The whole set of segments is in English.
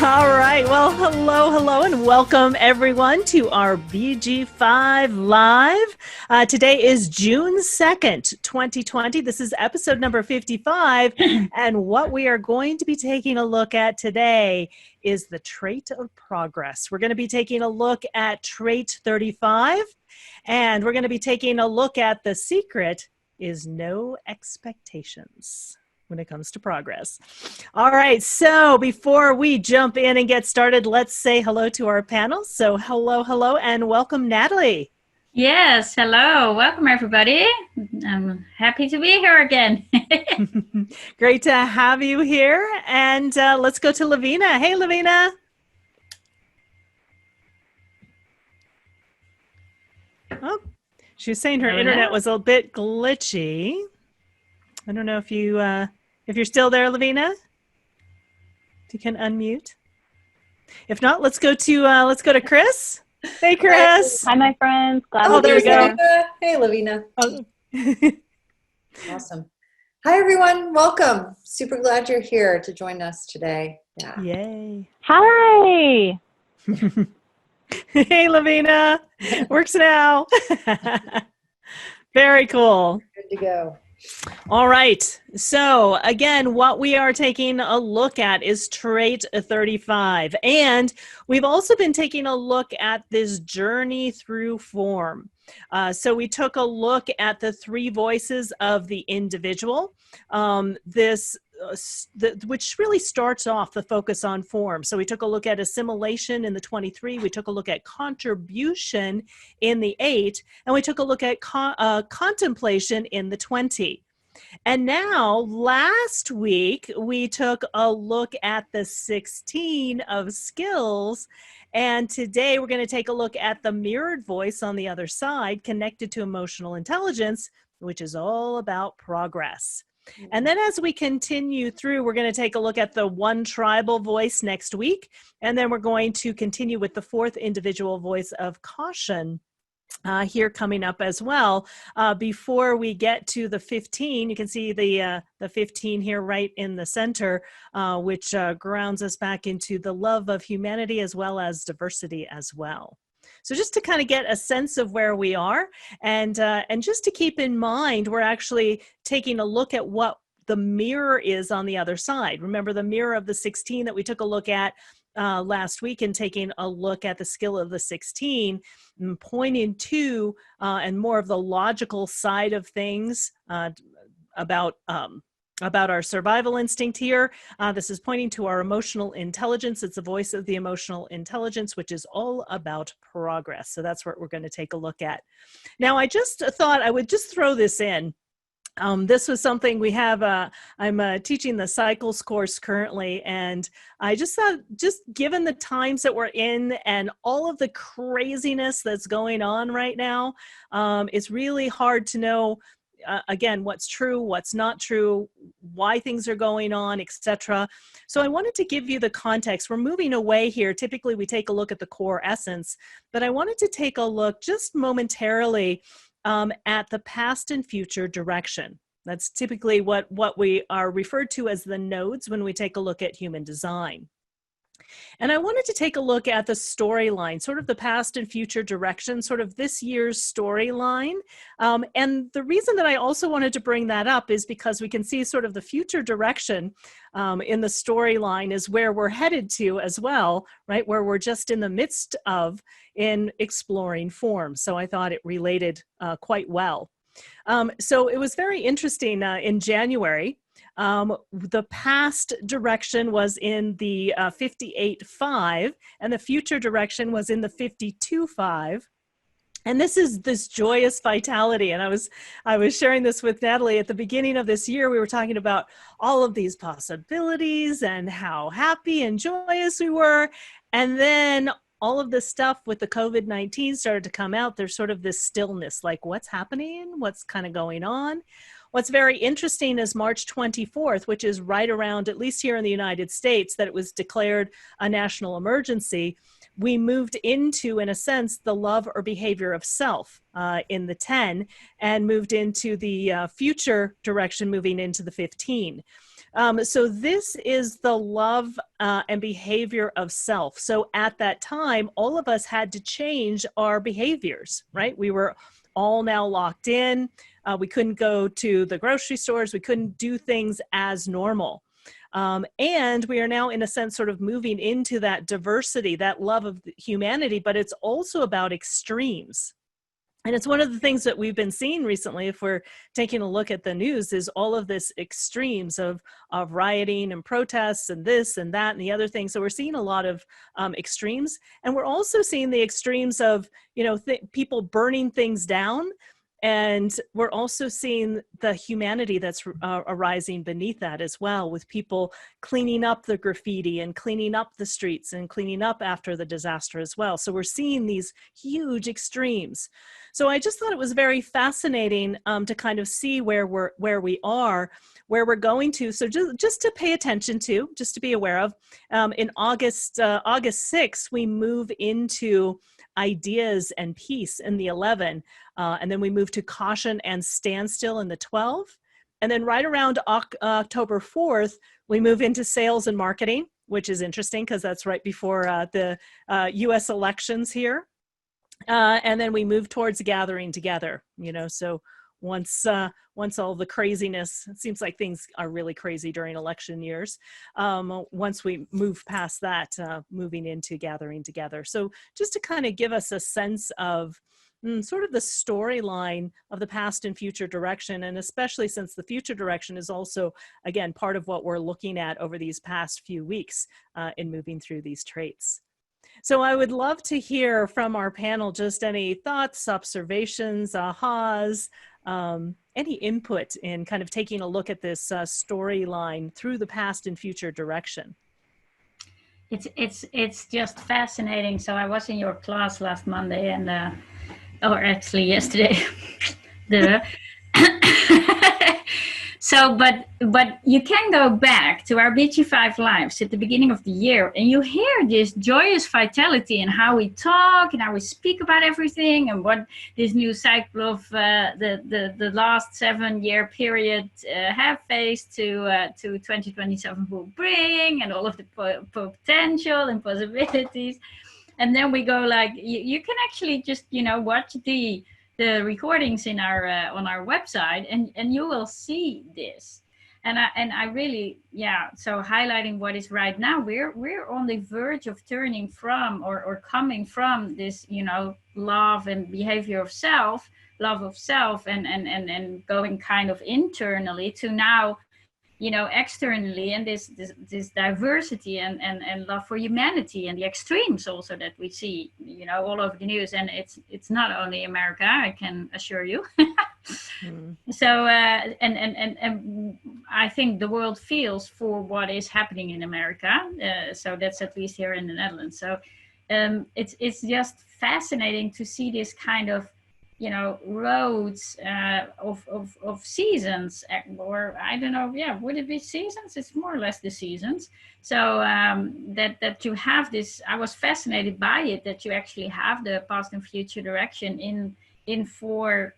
All right. Well, hello, and welcome everyone to our BG5 Live. Today is June 2nd, 2020. This is episode number 55. And what we are going to be taking a look at today is the trait of progress. We're going to be taking a look at trait 35, and we're going to be taking a look at the secret is no expectations when it comes to progress. All right, so before we jump in and get started, let's say hello to our panel. So hello, and welcome, Natalie. Yes, hello. Welcome, everybody. I'm happy to be here again. Great to have you here. And let's go to Lavina. Hey, Lavina. Oh, she was saying her internet was a bit glitchy. I don't know if you're still there, Lavina. If you can unmute. If not, let's go to Chris. Hey, Chris. Hi, my friends. Glad there we go. Hey, Lavina. Oh. Awesome. Hi, everyone. Welcome. Super glad you're here to join us today. Yeah. Yay. Hi. Hey, Lavina. Works now. Very cool. Good to go. All right. So again, what we are taking a look at is trait 35. And we've also been taking a look at this journey through form. So we took a look at the three voices of the individual, which really starts off the focus on form. So we took a look at assimilation in the 23, we took a look at contribution in the 8, and we took a look at contemplation in the 20. And now, last week, we took a look at the 16 of skills, and today we're going to take a look at the mirrored voice on the other side, connected to emotional intelligence, which is all about progress. And then as we continue through, we're going to take a look at the one tribal voice next week. And then we're going to continue with the fourth individual voice of caution here coming up as well. Before we get to the 15, you can see the 15 here right in the center, which grounds us back into the love of humanity as well as diversity as well. So just to kind of get a sense of where we are, and just to keep in mind, we're actually taking a look at what the mirror is on the other side. Remember the mirror of the 16 that we took a look at last week, and taking a look at the skill of the 16, and pointing to and more of the logical side of things about our survival instinct here. This is pointing to our emotional intelligence. It's the voice of the emotional intelligence, which is all about progress. So that's what we're going to take a look at. Now, I just thought I would just throw this in. This was something we have, I'm teaching the cycles course currently, and I just thought, just given the times that we're in and all of the craziness that's going on right now, it's really hard to know again, what's true, what's not true, why things are going on, etc. So I wanted to give you the context. We're moving away here. Typically, we take a look at the core essence, but I wanted to take a look just momentarily at the past and future direction. That's typically what we are referred to as the nodes when we take a look at human design. And I wanted to take a look at the storyline, sort of the past and future direction, sort of this year's storyline. And the reason that I also wanted to bring that up is because we can see sort of the future direction in the storyline is where we're headed to as well, right? Where we're just in the midst of in exploring form. So I thought it related quite well. So it was very interesting in January. The past direction was in the 58.5, and the future direction was in the 52.5. And this is this joyous vitality. And I was sharing this with Natalie at the beginning of this year. We were talking about all of these possibilities and how happy and joyous we were. And then all of this stuff with the COVID-19 started to come out. There's sort of this stillness, like what's happening? What's kind of going on? What's very interesting is March 24th, which is right around, at least here in the United States, that it was declared a national emergency. we moved into, in a sense, the love or behavior of self in the 10, and moved into the future direction, moving into the 15. So this is the love and behavior of self. So at that time, all of us had to change our behaviors, right? We were all now locked in. We couldn't go to the grocery stores. We couldn't do things as normal. And we are now, in a sense, sort of moving into that diversity, that love of humanity, but it's also about extremes. And it's one of the things that we've been seeing recently, if we're taking a look at the news, is all of this extremes of rioting and protests and this and that and the other thing. So we're seeing a lot of extremes. And we're also seeing the extremes of, people burning things down. And we're also seeing the humanity that's arising beneath that as well, with people cleaning up the graffiti and cleaning up the streets and cleaning up after the disaster as well. So we're seeing these huge extremes. So I just thought it was very fascinating to kind of see where we are, where we're going to. So just to pay attention to, just to be aware of, in August 6th, we move into ideas and peace in the 11. And then we move to caution and standstill in the 12. And then right around October 4th, we move into sales and marketing, which is interesting because that's right before the US elections here. And then we move towards gathering together, so once all the craziness, it seems like things are really crazy during election years. Once we move past that, moving into gathering together. So just to kind of give us a sense of sort of the storyline of the past and future direction, and especially since the future direction is also, again, part of what we're looking at over these past few weeks in moving through these traits. So I would love to hear from our panel just any thoughts, observations, ahas, any input in kind of taking a look at this storyline through the past and future direction. It's just fascinating. So I was in your class last Monday, and or actually yesterday. So, but you can go back to our BG5 lives at the beginning of the year, and you hear this joyous vitality in how we talk and how we speak about everything, and what this new cycle of the last 7-year period have faced to 2027 will bring, and all of the potential and possibilities. And then we go like, you can actually just watch the recordings in our on our website, and you will see this. And I really, so highlighting what is right now, we're on the verge of turning from or coming from this love and behavior of self, love of self, and going kind of internally to now externally, and this diversity and love for humanity, and the extremes also that we see all over the news. And it's not only America, I can assure you. So and I think the world feels for what is happening in America, so that's at least here in the Netherlands. So it's just fascinating to see this kind of roads of seasons, or I don't know, would it be seasons? It's more or less the seasons. So that you have this, I was fascinated by it, that you actually have the past and future direction in 4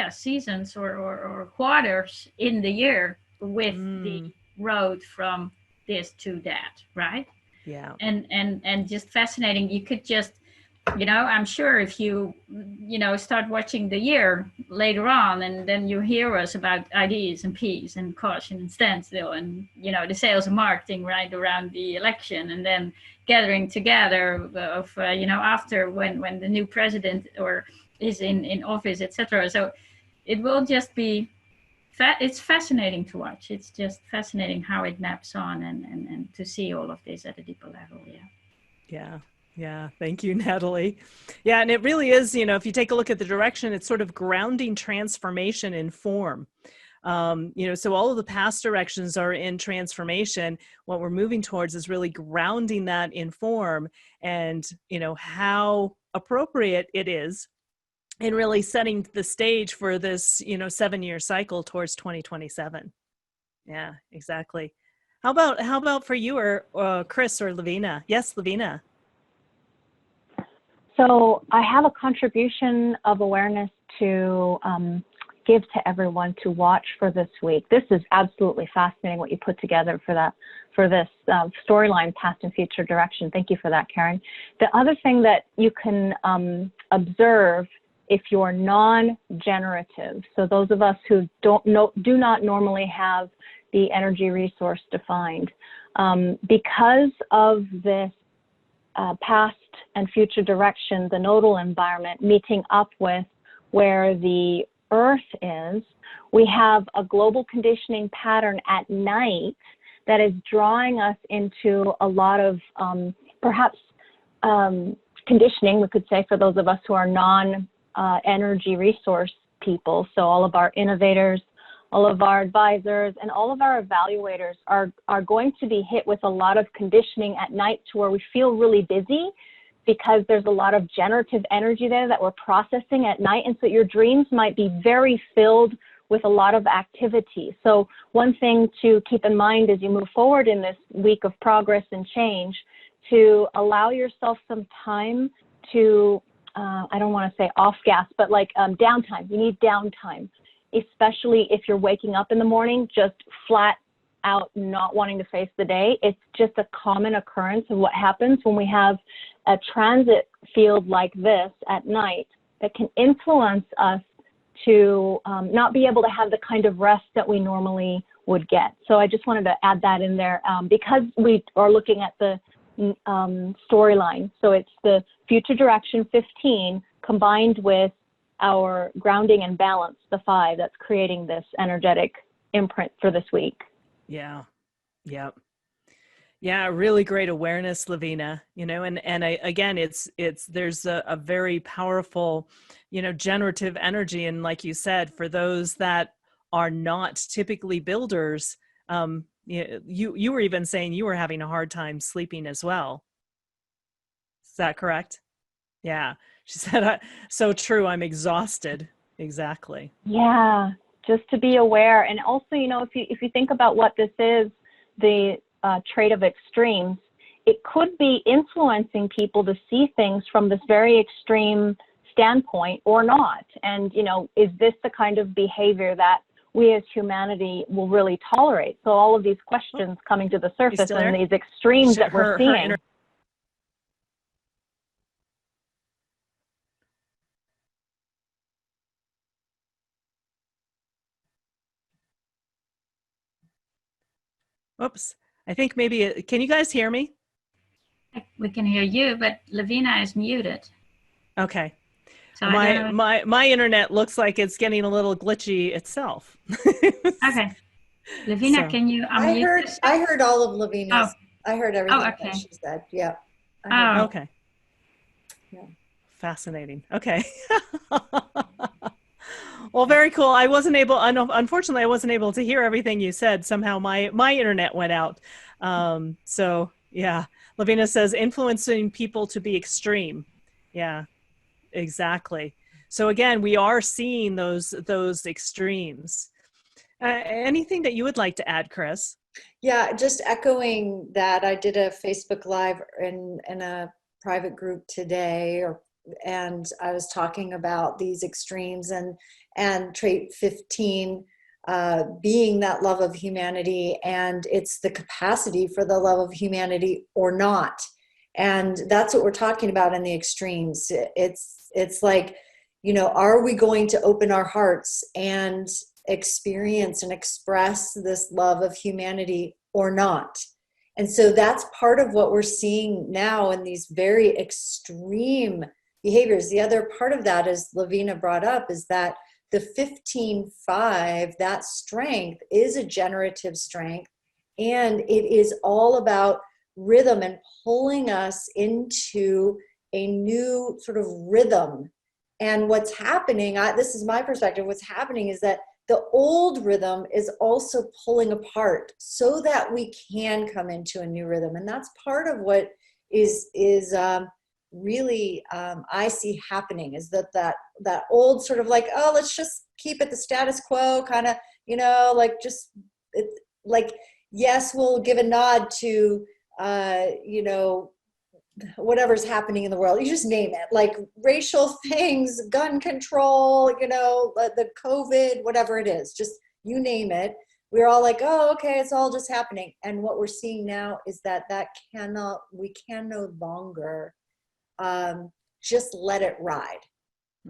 seasons or quarters in the year, with the road from this to that, right? Yeah. And just fascinating. You could just I'm sure if you start watching the year later on, and then you hear us about ideas and peace and caution and standstill, and the sales and marketing right around the election, and then gathering together of after when the new president or is in office, etc. So it will just be it's fascinating to watch. It's just fascinating how it maps on, and to see all of this at a deeper level. Yeah, thank you, Natalie. Yeah, and it really is, if you take a look at the direction, it's sort of grounding transformation in form. So all of the past directions are in transformation. What we're moving towards is really grounding that in form, and, how appropriate it is, and really setting the stage for this, 7-year cycle towards 2027. Yeah, exactly. How about for you or Chris or Lavina? Yes, Lavina. So I have a contribution of awareness to give to everyone to watch for this week. This is absolutely fascinating what you put together for this storyline, past and future direction. Thank you for that, Karen. The other thing that you can observe if you're non-generative, so those of us who do not normally have the energy resource defined, because of this past and future direction, the nodal environment meeting up with where the Earth is, we have a global conditioning pattern at night that is drawing us into a lot of perhaps conditioning, we could say, for those of us who are non-energy resource people. So all of our innovators, all of our advisors, and all of our evaluators are going to be hit with a lot of conditioning at night to where we feel really busy because there's a lot of generative energy there that we're processing at night. And so your dreams might be very filled with a lot of activity. So one thing to keep in mind as you move forward in this week of progress and change, to allow yourself some time to, I don't want to say off gas, but like downtime. You need downtime, especially if you're waking up in the morning just flat out not wanting to face the day. It's just a common occurrence of what happens when we have a transit field like this at night that can influence us to not be able to have the kind of rest that we normally would get. So I just wanted to add that in there because we are looking at the storyline. So it's the future direction 15 combined with our grounding and balance, the 5, that's creating this energetic imprint for this week. Yeah. Yeah. Yeah. Really great awareness, Lavina, again, there's a very powerful, generative energy. And like you said, for those that are not typically builders, you were even saying you were having a hard time sleeping as well. Is that correct? Yeah. She said, so true. I'm exhausted. Exactly. Yeah. Just to be aware. And also, if you think about what this is, the trait of extremes, it could be influencing people to see things from this very extreme standpoint or not. And, is this the kind of behavior that we as humanity will really tolerate? So all of these questions coming to the surface and these extremes that we're seeing. Oops. I think maybe, can you guys hear me? We can hear you, but Lavina is muted. Okay. So my internet looks like it's getting a little glitchy itself. Okay. Lavina, can you unmute? I heard all of Lavina's. I heard everything that she said. Yeah. Okay. Yeah. Fascinating. Okay. Well, very cool. Unfortunately, I wasn't able to hear everything you said. Somehow my internet went out. So yeah, Lavina says influencing people to be extreme. Yeah, exactly. So again, we are seeing those extremes. Anything that you would like to add, Chris? Yeah, just echoing that. I did a Facebook Live in a private group today, and I was talking about these extremes and trait 15 being that love of humanity, and it's the capacity for the love of humanity or not. And that's what we're talking about in the extremes. It's like, are we going to open our hearts and experience and express this love of humanity or not? And so that's part of what we're seeing now in these very extreme behaviors. The other part of that, as Lavina brought up, is that the 15-5, that strength is a generative strength, and it is all about rhythm and pulling us into a new sort of rhythm. And what's happening, this is my perspective, what's happening is that the old rhythm is also pulling apart so that we can come into a new rhythm. And that's part of what is really I see happening, is that old sort of like, oh, let's just keep it the status quo kind of, like just like yes, we'll give a nod to, you know, whatever's happening in the world. You just name it, like racial things, gun control, you know, the COVID, whatever it is, just you name it. We're all like, oh, okay, it's all just happening. And what we're seeing now is that we can no longer just let it ride.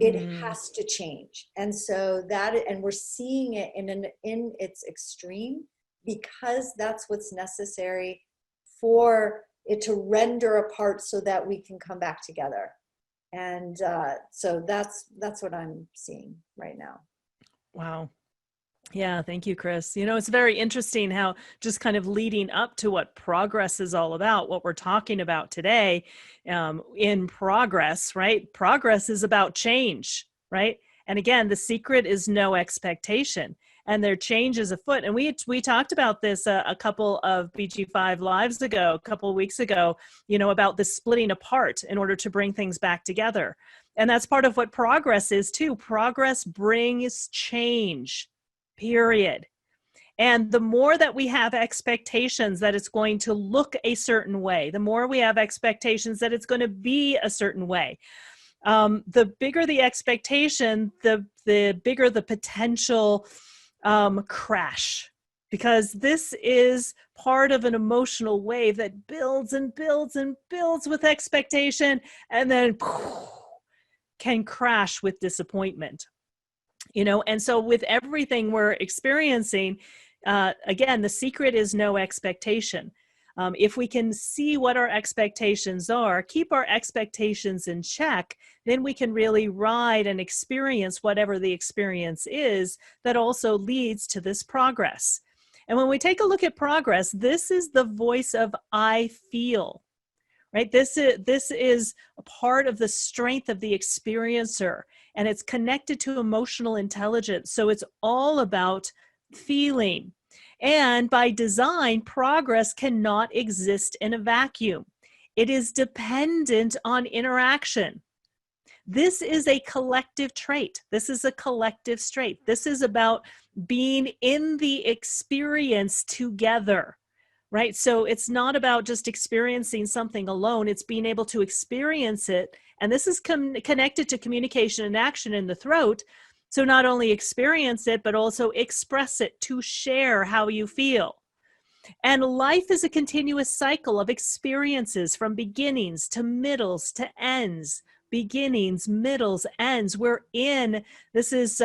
It has to change. And so and we're seeing it in its extreme, because that's what's necessary for it to render apart so that we can come back together. And so that's what I'm seeing right now. Wow. Yeah, thank you, Chris. You know, it's very interesting how just kind of leading up to what progress is all about, what we're talking about today, in progress, right? Progress is about change, right? And again, the secret is no expectation, and their change is afoot. And we talked about this a couple of BG5 lives ago, a couple of weeks ago, you know, about the splitting apart in order to bring things back together. And that's part of what progress is too. Progress brings change. Period. And the more that we have expectations that it's going to look a certain way, the more we have expectations that it's going to be a certain way. The bigger the expectation, the bigger the potential crash, because this is part of an emotional wave that builds and builds and builds with expectation, and then can crash with disappointment. You know, and so with everything we're experiencing, again, the secret is no expectation. If we can see what our expectations are, keep our expectations in check, then we can really ride and experience whatever the experience is that also leads to this progress. And when we take a look at progress, this is the voice of I feel. Right? This is a part of the strength of the experiencer, and it's connected to emotional intelligence. So it's all about feeling. And by design, progress cannot exist in a vacuum. It is dependent on interaction. This is a collective trait. This is a collective trait. This is about being in the experience together. Right? So it's not about just experiencing something alone. It's being able to experience it. And this is connected to communication and action in the throat. So not only experience it, but also express it, to share how you feel. And life is a continuous cycle of experiences, from beginnings to middles to ends. Beginnings, middles, ends. This is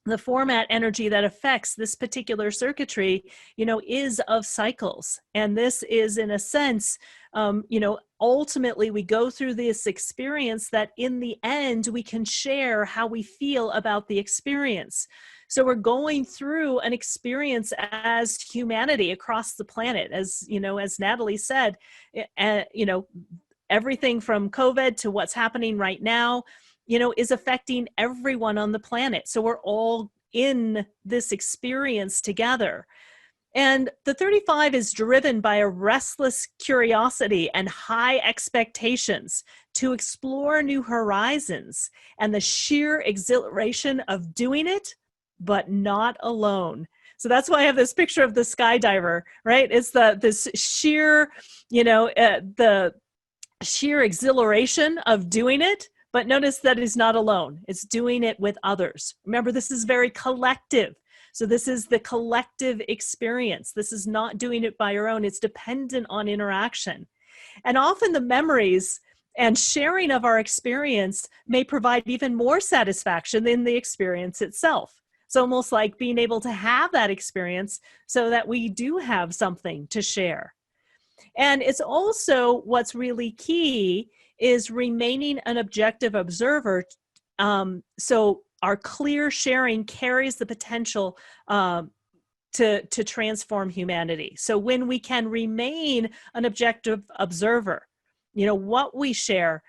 the format energy that affects this particular circuitry, you know, is of cycles. And this is, in a sense, you know, ultimately we go through this experience that in the end we can share how we feel about the experience. So we're going through an experience as humanity across the planet, as, you know, as Natalie said, you know, everything from COVID to what's happening right now, you know, is affecting everyone on the planet. So we're all in this experience together. And the 35 is driven by a restless curiosity and high expectations to explore new horizons, and the sheer exhilaration of doing it, but not alone. So that's why I have this picture of the skydiver, right? It's this sheer, you know, the sheer exhilaration of doing it. But notice that it's not alone. It's doing it with others. Remember, this is very collective. So this is the collective experience. This is not doing it by your own. It's dependent on interaction. And often the memories and sharing of our experience may provide even more satisfaction than the experience itself. It's almost like being able to have that experience so that we do have something to share. And it's also, what's really key is remaining an objective observer. So our clear sharing carries the potential to transform humanity. So when we can remain an objective observer, you know, what we share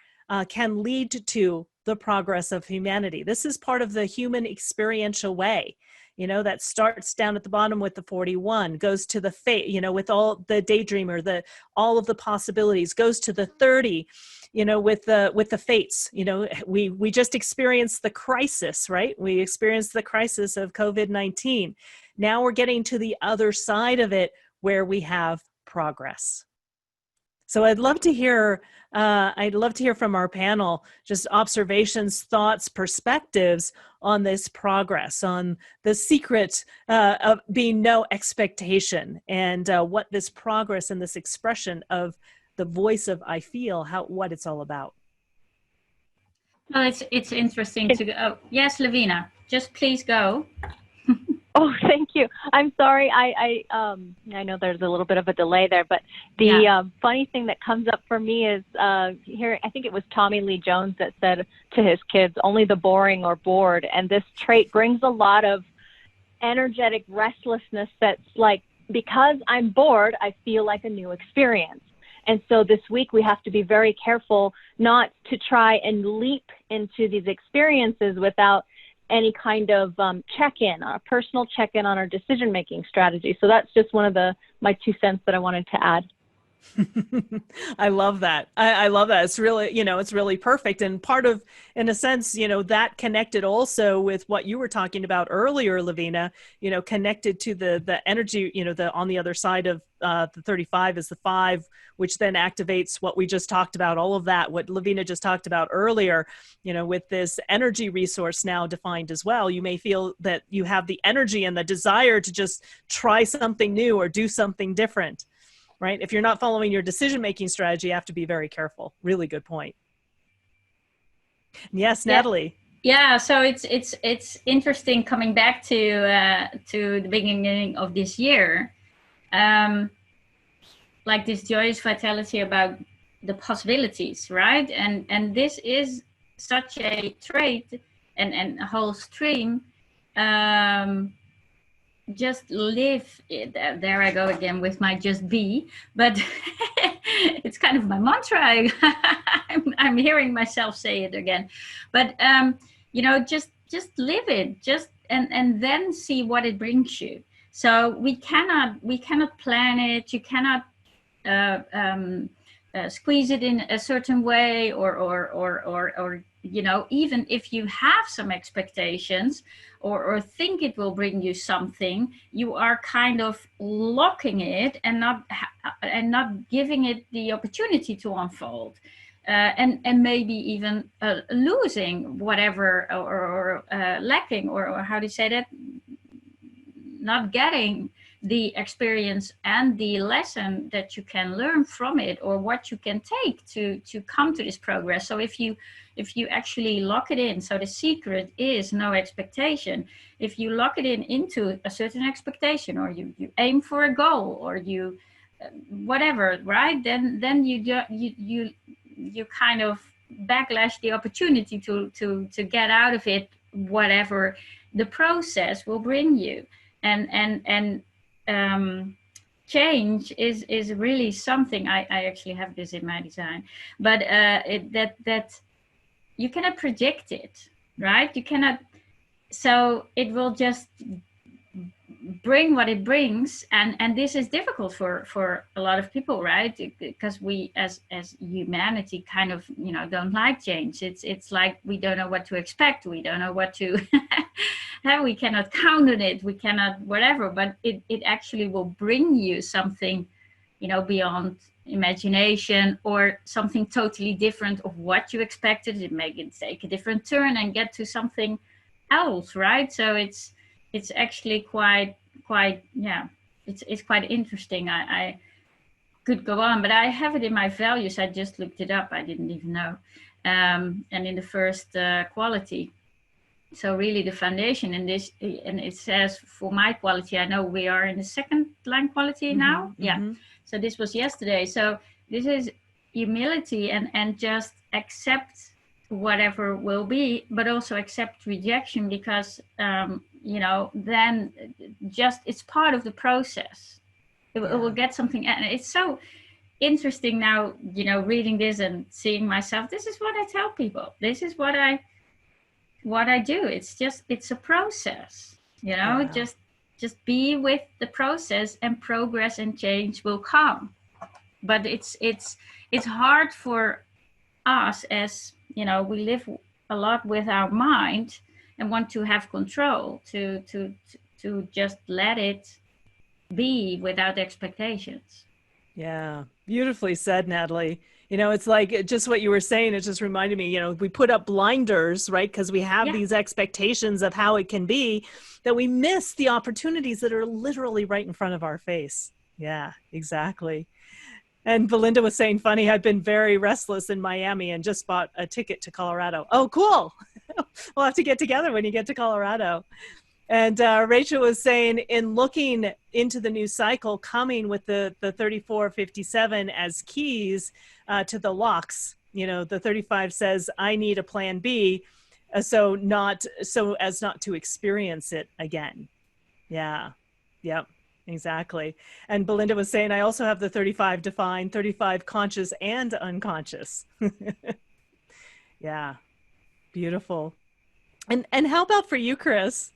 can lead to the progress of humanity. This is part of the human experiential way. You know, that starts down at the bottom with the 41, goes to the fate, you know, with all the daydreamer, all of the possibilities, goes to the 30, you know, with the fates. You know, we just experienced the crisis, right? We experienced the crisis of COVID-19. Now we're getting to the other side of it, where we have progress. So I'd love to hear from our panel just observations, thoughts, perspectives on this progress, on the secret of being no expectation, and what this progress and this expression of the voice of I feel, what it's all about. Well, it's interesting to go. Oh, yes, Lavina, just please go. Oh, thank you. I'm sorry. I know there's a little bit of a delay there, but the funny thing that comes up for me is here. I think it was Tommy Lee Jones that said to his kids, "Only the boring are bored." And this trait brings a lot of energetic restlessness. That's like, because I'm bored, I feel like a new experience. And so this week we have to be very careful not to try and leap into these experiences without any kind of check-in, a personal check-in on our decision-making strategy. So that's just one of my 2 cents that I wanted to add. I love that. I love that. It's really, it's really perfect. And part of, in a sense, that connected also with what you were talking about earlier, Lavina, connected to the energy, on the other side of the 35 is the 5, which then activates what we just talked about, all of that, what Lavina just talked about earlier, with this energy resource now defined as well. You may feel that you have the energy and the desire to just try something new or do something different. Right? If you're not following your decision-making strategy, you have to be very careful. Really good point. Yes, Natalie. Yeah. So it's interesting coming back to the beginning of this year, like this joyous vitality about the possibilities, right? And this is such a trait and a whole stream. Just live it. There I go again with my just be, but it's kind of my mantra. I'm hearing myself say it again, but just live it, and then see what it brings you. So we cannot plan it. You cannot squeeze it in a certain way, or even if you have some expectations or think it will bring you something, you are kind of locking it and not giving it the opportunity to unfold, and maybe even losing whatever, or lacking, or how do you say that, not getting the experience and the lesson that you can learn from it, or what you can take to come to this progress. So if you actually lock it in, so the secret is no expectation. If you lock it into a certain expectation, or you aim for a goal, or you whatever, right, then you kind of backlash the opportunity to get out of it whatever the process will bring you. And change is really something. I actually have this in my design, but that you cannot predict it, right? You cannot. So it will just bring what it brings, and this is difficult for a lot of people, right? Because we as humanity kind of don't like change. It's like we don't know what to expect, we don't know what to we cannot count on it, we cannot whatever, but it actually will bring you something beyond imagination, or something totally different of what you expected. It may take a different turn and get to something else, right? So it's actually quite it's quite interesting. I could go on, but I have it in my values. I just looked it up, I didn't even know. And in the first quality, so really the foundation in this, and it says for my quality, I know we are in the second line quality now. Yeah. So this was yesterday. So this is humility, and just accept whatever will be, but also accept rejection, because then just it's part of the process. It will get something, and it's so interesting now, reading this and seeing myself. This is what I tell people. This is what I do. It's a process, just be with the process, and progress and change will come. But it's hard for us, as we live a lot with our mind and want to have control, to just let it be without expectations. Yeah, beautifully said, Natalie. It's like just what you were saying. It just reminded me, we put up blinders, right? Because we have Yeah. these expectations of how it can be, that we miss the opportunities that are literally right in front of our face. Yeah, exactly. And Belinda was saying, funny, I've been very restless in Miami and just bought a ticket to Colorado. Oh, cool. We'll have to get together when you get to Colorado. And Rachel was saying, in looking into the new cycle, coming with the 3457 as keys to the locks, the 35 says, I need a plan B, so as not to experience it again. Yeah. Yep. Exactly. And Belinda was saying, I also have the 35 defined, 35 conscious and unconscious. Yeah. Beautiful. And how about for you, Chris?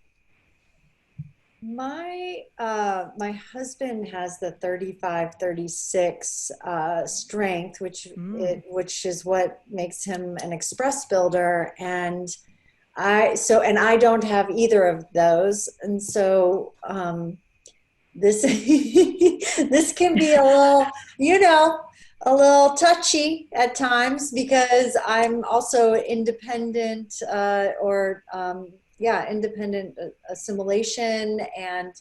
My husband has the 35-36 strength, which is what makes him an express builder, and I don't have either of those, and so this this can be a little touchy at times, because I'm also independent, independent assimilation, and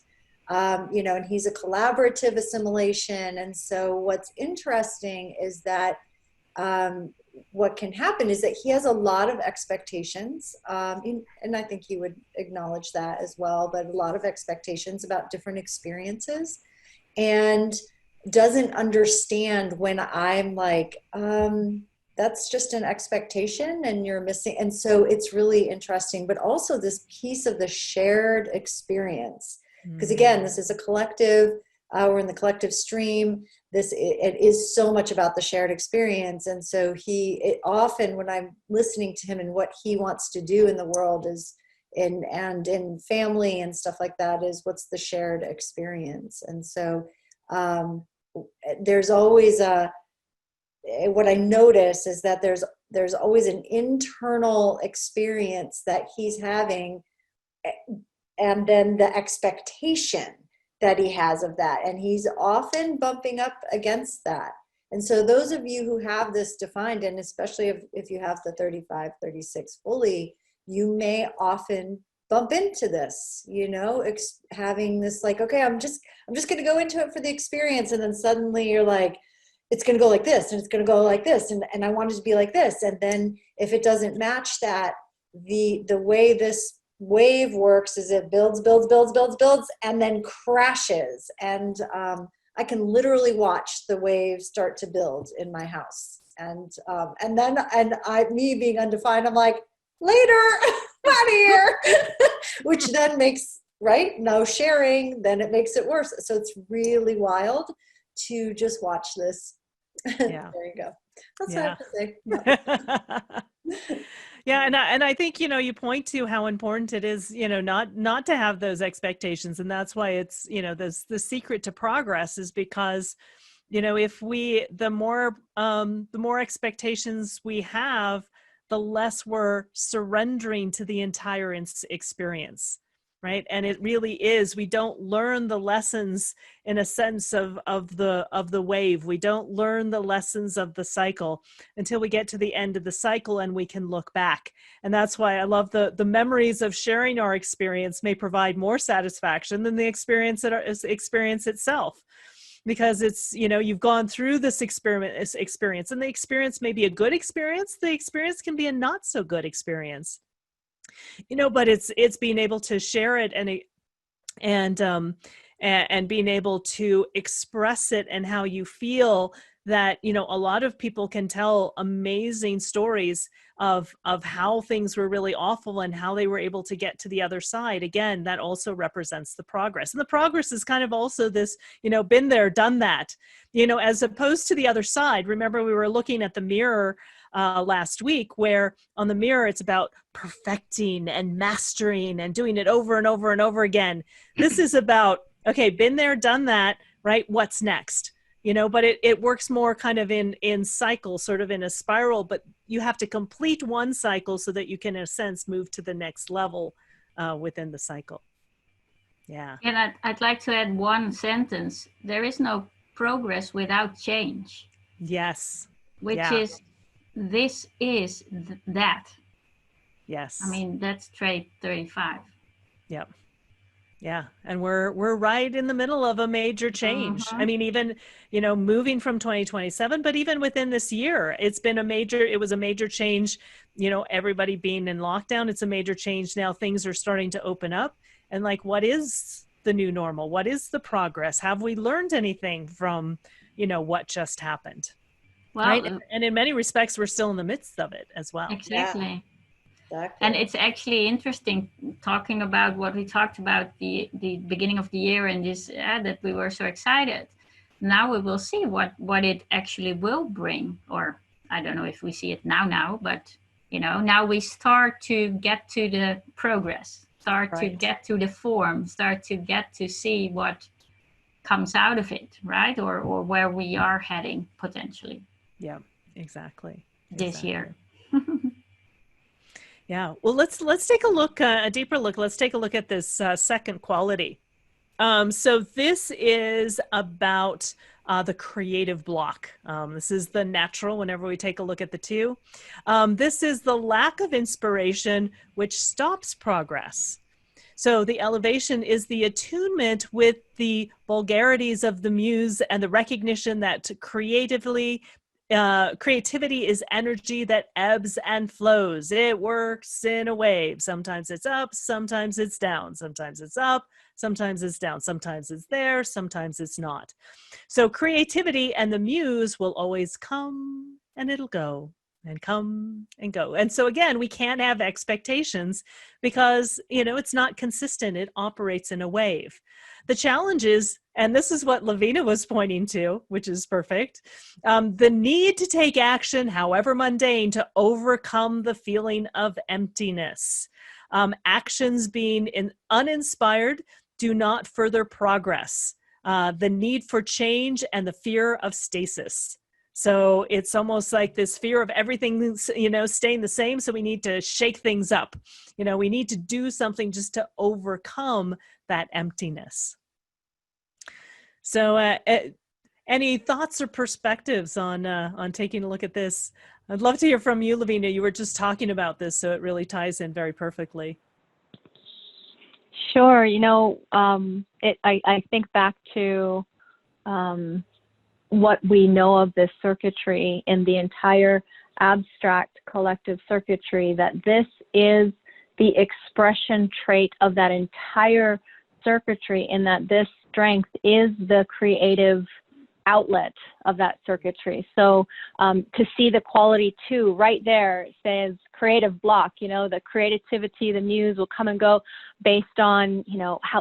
and he's a collaborative assimilation. And so what's interesting is that what can happen is that he has a lot of expectations, and I think he would acknowledge that as well, but a lot of expectations about different experiences, and doesn't understand when I'm like, that's just an expectation and you're missing. And so it's really interesting, but also this piece of the shared experience, because again, this is a collective, we're in the collective stream. It is so much about the shared experience. And so often when I'm listening to him and what he wants to do in the world is, and in family and stuff like that, is what's the shared experience. And so there's always what I notice is that there's always an internal experience that he's having, and then the expectation that he has of that, and he's often bumping up against that. And so those of you who have this defined, and especially if you have the 35-36 fully, you may often bump into this, having this like, okay, I'm just going to go into it for the experience, and then suddenly you're like, it's going to go like this, and it's going to go like this, and I want it to be like this. And then if it doesn't match that, the way this wave works is it builds, and then crashes. And I can literally watch the wave start to build in my house. And me being undefined, I'm like, later, out of here, which then makes, right, no sharing, then it makes it worse. So it's really wild to just watch this. Yeah. There you go. That's what I have to say. Yeah, and I think you point to how important it is not to have those expectations, and that's why it's the secret to progress is because if the more expectations we have, the less we're surrendering to the entire experience, right? And it really is, we don't learn the lessons in a sense of the wave. We don't learn the lessons of the cycle until we get to the end of the cycle and we can look back. And that's why I love the memories of sharing our experience may provide more satisfaction than the experience itself. Because it's, you've gone through this experience, and the experience may be a good experience. The experience can be a not so good experience. But it's being able to share it and being able to express it and how you feel. That a lot of people can tell amazing stories of how things were really awful and how they were able to get to the other side. Again, that also represents the progress, and the progress is kind of also this been there, done that, as opposed to the other side. Remember, we were looking at the mirror last week, where on the mirror it's about perfecting and mastering and doing it over and over and over again. This is about, okay, been there, done that, right? What's next? But it works more kind of in cycles, sort of in a spiral, but you have to complete one cycle so that you can, in a sense, move to the next level within the cycle. Yeah. And I'd like to add one sentence. There is no progress without change, Yes. which Yeah. is, this is that. I Yes. mean, that's trait 35. Yep. Yeah, and we're right in the middle of a major change. I Mm-hmm. mean, even, moving from 2027, but even within this year, it was a major change, everybody being in lockdown. It's a major change now. Things are starting to open up. And like, what is the new normal? What is the progress? Have we learned anything from, what just happened? Right? Well, And in many respects, we're still in the midst of it as well. Yeah, exactly. exactly. And it's actually interesting talking about what we talked about the beginning of the year and this that we were so excited. Now we will see what it actually will bring, or I don't know if we see it now, but now we start to get to the progress, start to Right. get to the form, start to get to see what comes out of it, right? Or where we are heading potentially Yeah, exactly. this Exactly. year. Yeah. Well, let's take a look, a deeper look. Let's take a look at this second quality. So this is about the creative block. This is the natural whenever we take a look at the two. This is the lack of inspiration, which stops progress. So the elevation is the attunement with the vulgarities of the muse and the recognition that creativity is energy that ebbs and flows. It works in a wave. Sometimes it's up, sometimes it's down, sometimes it's up, sometimes it's down, sometimes it's there, sometimes it's not. So creativity and the muse will always come and it'll go and come and go. And so again, we can't have expectations because, it's not consistent. It operates in a wave. The challenge is, and this is what Lavina was pointing to, which is perfect, the need to take action, however mundane, to overcome the feeling of emptiness. Actions being uninspired do not further progress. The need for change and the fear of stasis. So it's almost like this fear of everything, staying the same. So we need to shake things up. We need to do something just to overcome that emptiness. So any thoughts or perspectives on taking a look at this? I'd love to hear from you, Lavina. You were just talking about this, so it really ties in very perfectly. Sure. I think back to what we know of this circuitry in the entire abstract collective circuitry, that this is the expression trait of that entire circuitry, in that this strength is the creative outlet of that circuitry. So to see the quality 2 right there, it says creative block, the creativity, the muse will come and go based on,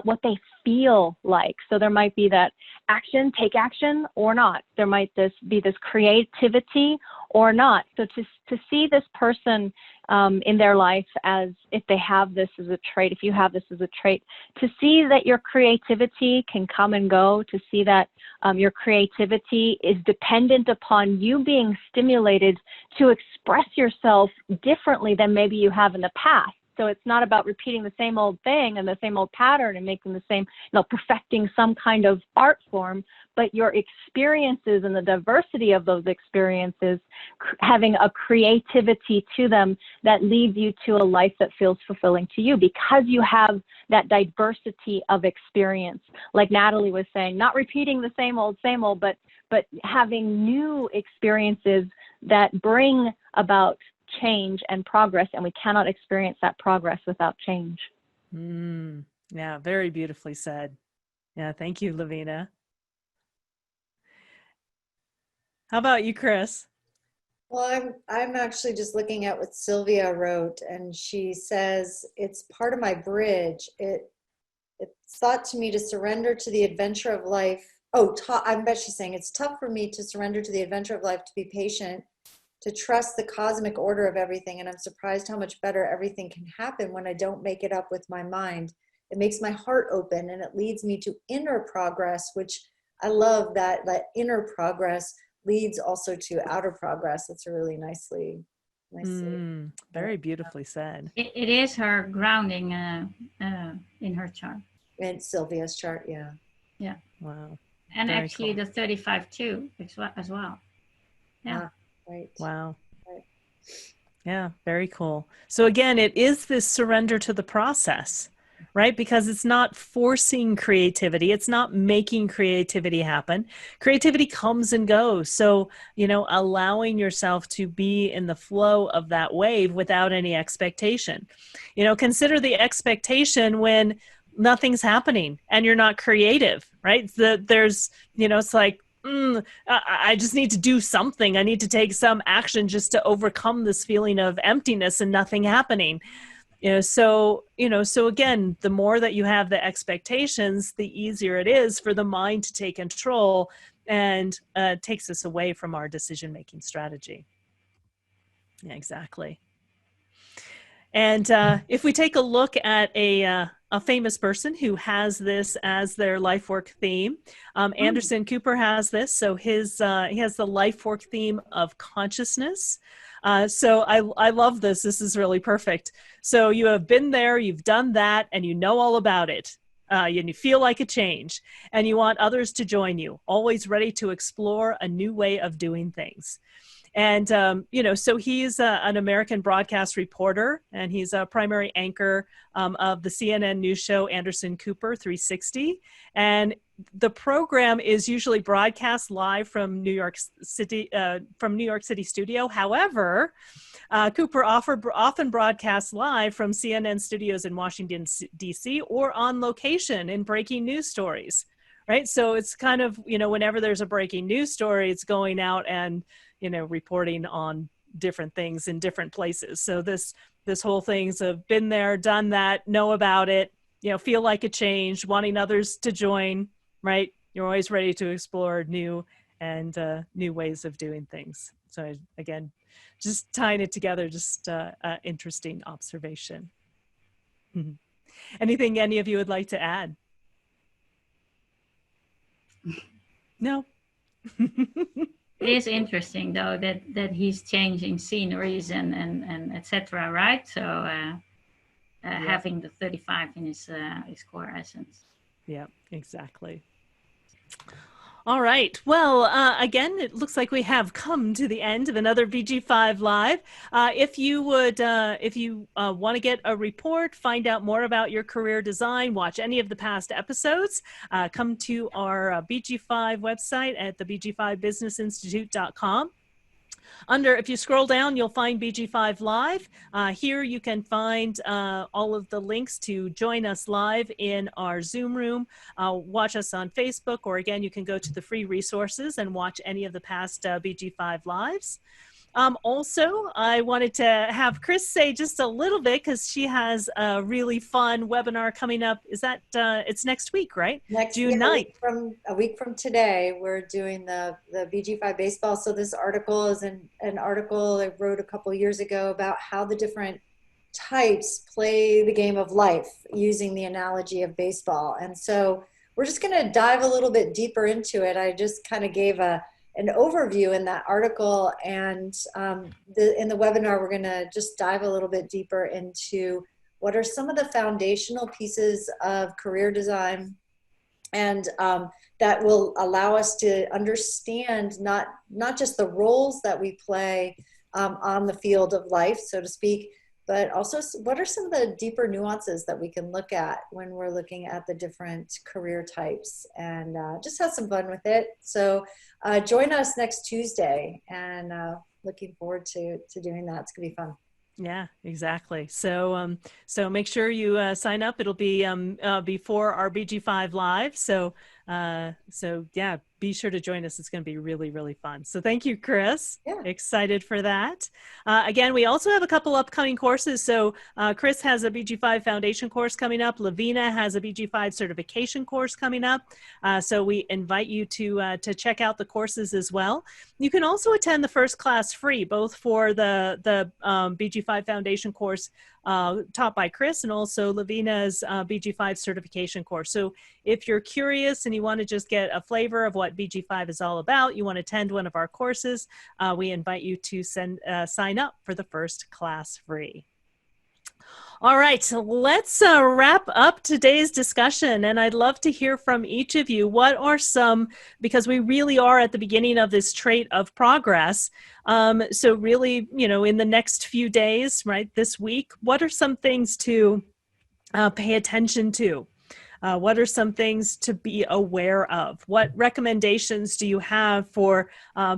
what they feel like. So there might be that action, take action or not. There might be this creativity or not. So to see this person in their life, as if they have this as a trait, if you have this as a trait, to see that your creativity can come and go, to see that your creativity is dependent upon you being stimulated to express yourself differently than maybe you have in the past. So it's not about repeating the same old thing and the same old pattern and making the same, perfecting some kind of art form, but your experiences and the diversity of those experiences having a creativity to them that leads you to a life that feels fulfilling to you, because you have that diversity of experience. Like Natalie was saying, not repeating the same old, but having new experiences that bring about change and progress, and we cannot experience that progress without change. Yeah, very beautifully said. Yeah, thank you, Lavina. How about you, Chris? Well, I'm actually just looking at what Sylvia wrote, and she says it's part of my bridge. It's thought to me to surrender to the adventure of life. I bet she's saying it's tough for me to surrender to the adventure of life, to be patient, to trust the cosmic order of everything. And I'm surprised how much better everything can happen when I don't make it up with my mind. It makes my heart open, and it leads me to inner progress, which I love, that inner progress leads also to outer progress. That's a really nicely. Very beautifully said. It is her grounding in her chart. in Sylvia's chart. Yeah. Yeah. Wow. And Very actually cool. the 35 too, as well. Yeah. Right. Wow. Right. Yeah, very cool. So again, it is this surrender to the process, right? Because it's not forcing creativity. It's not making creativity happen. Creativity comes and goes. So, allowing yourself to be in the flow of that wave without any expectation. Consider the expectation when nothing's happening and you're not creative, right? It's like, I just need to do something. I need to take some action just to overcome this feeling of emptiness and nothing happening. So again, the more that you have the expectations, the easier it is for the mind to take control and takes us away from our decision-making strategy. Yeah, exactly. And if we take a look at a famous person who has this as their life work theme, Anderson Cooper has this. So he has the life work theme of consciousness. So I love this. This is really perfect. So you have been there, you've done that, and you know all about it. And you feel like a change, and you want others to join you, always ready to explore a new way of doing things. And, so he's an American broadcast reporter, and he's a primary anchor of the CNN news show Anderson Cooper 360. And the program is usually broadcast live from New York City studio. However, Cooper often broadcasts live from CNN studios in Washington, D.C., or on location in breaking news stories. Right. So it's kind of, whenever there's a breaking news story, it's going out and reporting on different things in different places. So this whole thing's of been there, done that, know about it, feel like a change, wanting others to join, right? You're always ready to explore new ways of doing things. So again, just tying it together, just interesting observation. Anything any of you would like to add? No. It is interesting though that he's changing sceneries and etc. Right? So having the 35 in his core essence. Yeah, exactly. All right. Well, again, it looks like we have come to the end of another BG5 Live. If you want to get a report, find out more about your career design, watch any of the past episodes, come to our BG5 website at the BG5businessinstitute.com. If you scroll down, you'll find BG5 Live. Here you can find all of the links to join us live in our Zoom room, watch us on Facebook, or again, you can go to the free resources and watch any of the past BG5 Lives. Also, I wanted to have Chris say just a little bit because she has a really fun webinar coming up. Is that it's next week, right? June 9th. A week from today, we're doing the BG5 baseball. So this article is an article I wrote a couple years ago about how the different types play the game of life using the analogy of baseball. And so we're just going to dive a little bit deeper into it. I just kind of gave an overview in that article, and in the webinar we're going to just dive a little bit deeper into what are some of the foundational pieces of career design, and that will allow us to understand not just the roles that we play on the field of life, so to speak, but also what are some of the deeper nuances that we can look at when we're looking at the different career types, and just have some fun with it. So join us next Tuesday, and looking forward to doing that. It's gonna be fun. Yeah, exactly. So make sure you sign up. It'll be before our BG5 Live. So yeah, be sure to join us. It's going to be really, really fun. So thank you, Chris. Yeah. Excited for that. Again, we also have a couple upcoming courses. So Chris has a BG5 foundation course coming up. Lavina has a BG5 certification course coming up. So we invite you to check out the courses as well. You can also attend the first class free, both for the BG5 foundation course taught by Chris, and also Lavina's BG5 certification course. So if you're curious and you want to just get a flavor of what BG5 is all about, you want to attend one of our courses, we invite you to sign up for the first class free. All right, so let's wrap up today's discussion. And I'd love to hear from each of you. What are some, because we really are at the beginning of this trait of progress. So really, in the next few days, right, this week, what are some things to pay attention to? What are some things to be aware of? What recommendations do you have for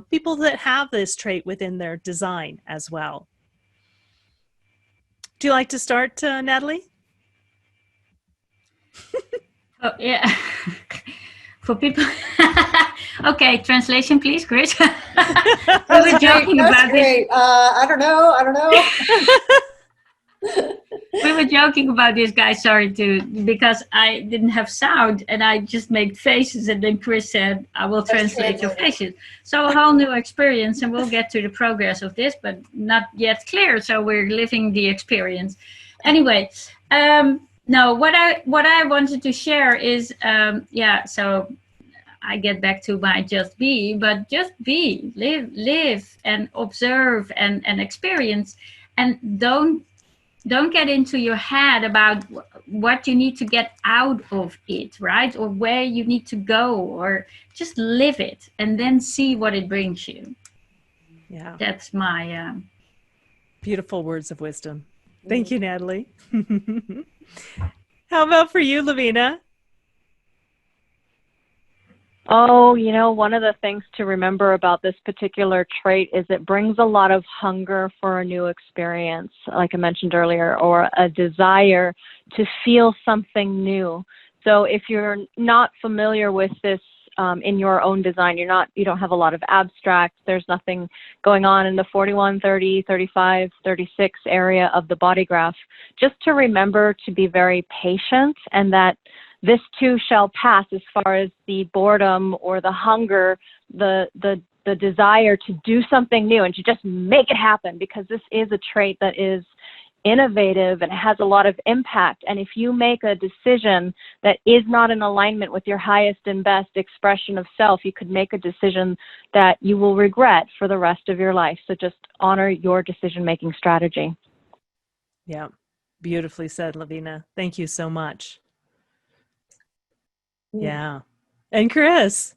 people that have this trait within their design as well? Do you like to start, Natalie? Oh, yeah. For people. Okay, translation, please, Chris. We were joking about this. I don't know. We were joking about this, guys. Sorry, because I didn't have sound and I just made faces, and then Chris said, "I will translate your faces." So a whole new experience, and we'll get to the progress of this, but not yet clear. So we're living the experience. Anyway, no, what I wanted to share is, so I get back to my just be, but just be, live and observe and experience, and don't get into your head about what you need to get out of it, right? Or where you need to go, or just live it and then see what it brings you. Yeah. That's my beautiful words of wisdom. Thank you, Natalie. How about for you, Lavina? Oh, one of the things to remember about this particular trait is it brings a lot of hunger for a new experience, like I mentioned earlier, or a desire to feel something new. So if you're not familiar with this in your own design, you don't have a lot of abstract, there's nothing going on in the 41, 30, 35, 36 area of the body graph, just to remember to be very patient, and that this too shall pass as far as the boredom or the hunger, the desire to do something new and to just make it happen, because this is a trait that is innovative and has a lot of impact. And if you make a decision that is not in alignment with your highest and best expression of self, you could make a decision that you will regret for the rest of your life. So just honor your decision-making strategy. Yeah, beautifully said, Lavina. Thank you so much. Yeah. And Chris?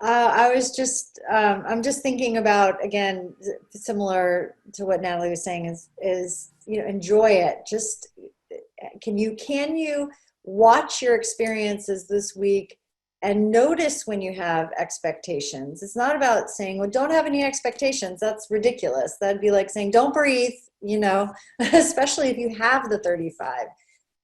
I was just, I'm just thinking about, again, similar to what Natalie was saying, is enjoy it. Just, can you watch your experiences this week and notice when you have expectations? It's not about saying, well, don't have any expectations. That's ridiculous. That'd be like saying, don't breathe, especially if you have the 35.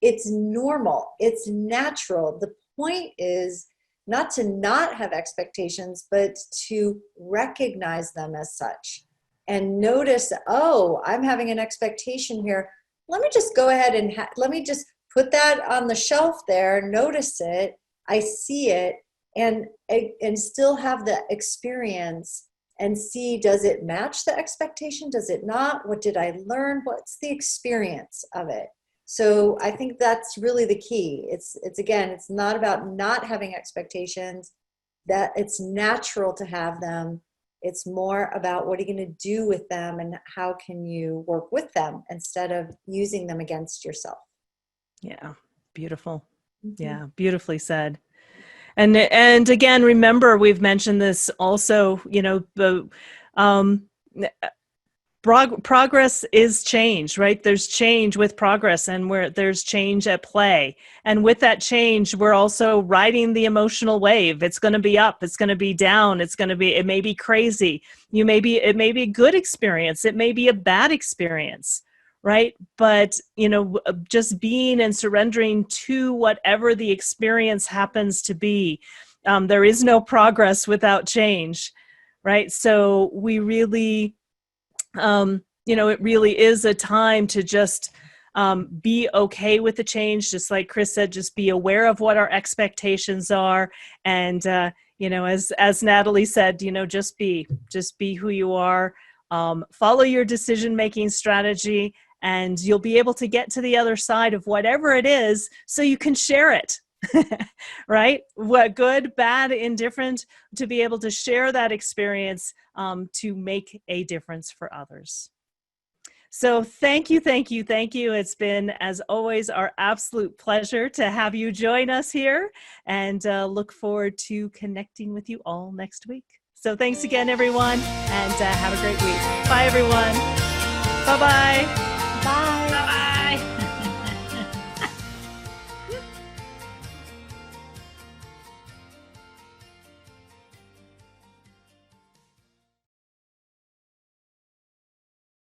It's normal. It's natural. The point is not to not have expectations, but to recognize them as such and notice, oh, I'm having an expectation here. Let me just go ahead and let me just put that on the shelf there, notice it, I see it, and still have the experience and see, does it match the expectation? Does it not? What did I learn? What's the experience of it? So I think that's really the key. It's again, it's not about not having expectations, that it's natural to have them. It's more about what are you going to do with them and how can you work with them instead of using them against yourself. Yeah, beautiful. Yeah, beautifully said. And again, remember, we've mentioned this also, the progress is change, right? There's change with progress, and where there's change at play. And with that change, we're also riding the emotional wave. It's going to be up, it's going to be down, it may be crazy. It may be a good experience. It may be a bad experience, right? But, just being and surrendering to whatever the experience happens to be. There is no progress without change, right? So we really, it really is a time to just be okay with the change. Just like Chris said, just be aware of what our expectations are. And, as Natalie said, just be who you are, follow your decision-making strategy, and you'll be able to get to the other side of whatever it is so you can share it. Right? What good, bad, indifferent, to be able to share that experience to make a difference for others. So thank you, thank you, thank you. It's been, as always, our absolute pleasure to have you join us here, and look forward to connecting with you all next week. So thanks again, everyone, and have a great week. Bye, everyone. Bye-bye. Bye.